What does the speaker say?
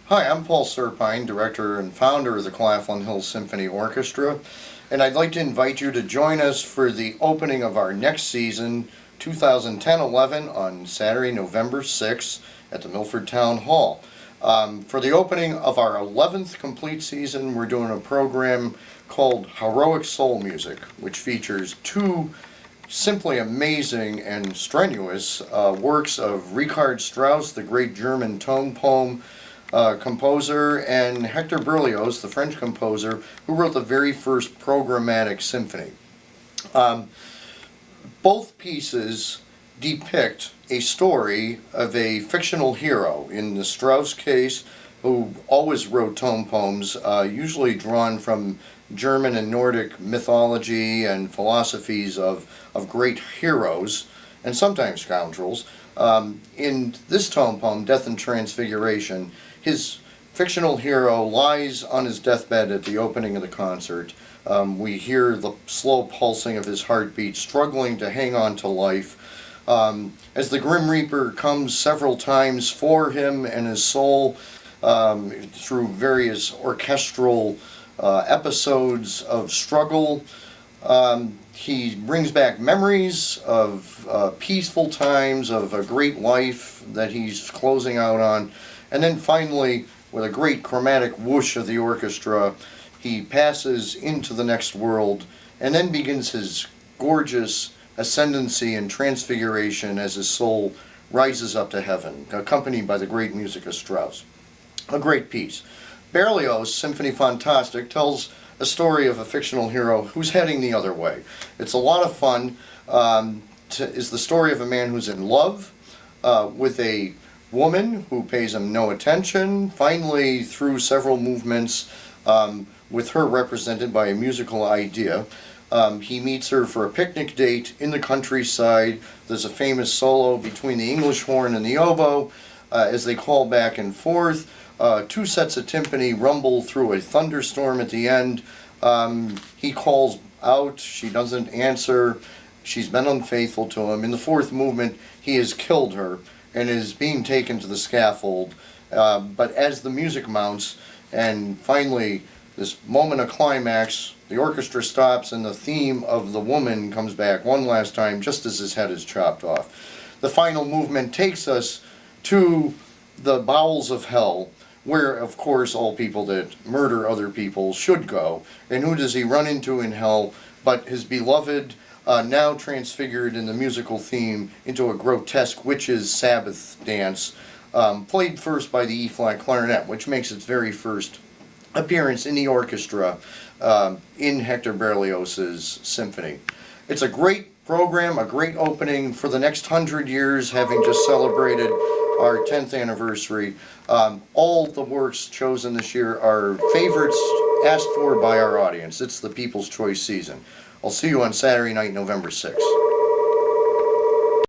Hi, I'm Paul Serpine, director and founder of the Claflin Hills Symphony Orchestra, and I'd like to invite you to join us for the opening of our next season, 2010-11, on Saturday, November 6th at the Milford Town Hall. For the opening of our 11th complete season, we're doing a program called Heroic Soul Music, which features two simply amazing and strenuous works of Richard Strauss, the great German tone poem composer, and Hector Berlioz, the French composer, who wrote the very first programmatic symphony. Both pieces depict a story of a fictional hero. In the Strauss case, who always wrote tone poems, usually drawn from German and Nordic mythology and philosophies of great heroes, and sometimes scoundrels. In this tone poem, Death and Transfiguration, his fictional hero lies on his deathbed at the opening of the concert. We hear the slow pulsing of his heartbeat, struggling to hang on to life. As the Grim Reaper comes several times for him and his soul through various orchestral episodes of struggle, he brings back memories of peaceful times, of a great life that he's closing out on. And then finally, with a great chromatic whoosh of the orchestra, he passes into the next world and then begins his gorgeous ascendancy and transfiguration as his soul rises up to heaven, accompanied by the great music of Strauss. A great piece. Berlioz' Symphonie Fantastique tells a story of a fictional hero who's heading the other way. It's a lot of fun. Is the story of a man who's in love with a woman who pays him no attention. Finally, through several movements, with her represented by a musical idea, he meets her for a picnic date in the countryside. There's a famous solo between the English horn and the oboe as they call back and forth. Two sets of timpani rumble through a thunderstorm at the end. He calls out, she doesn't answer, she's been unfaithful to him. In the fourth movement, he has killed her and is being taken to the scaffold. But as the music mounts, and finally this moment of climax, the orchestra stops and the theme of the woman comes back one last time just as his head is chopped off. The final movement takes us to the bowels of hell, where, of course, all people that murder other people should go. And who does he run into in hell but his beloved, now transfigured in the musical theme into a grotesque witch's Sabbath dance, played first by the E-flat clarinet, which makes its very first appearance in the orchestra in Hector Berlioz's symphony. It's a great program, a great opening for the next 100 years, having just celebrated our 10th anniversary. All the works chosen this year are favorites asked for by our audience. It's the People's Choice season. I'll see you on Saturday night, November 6th.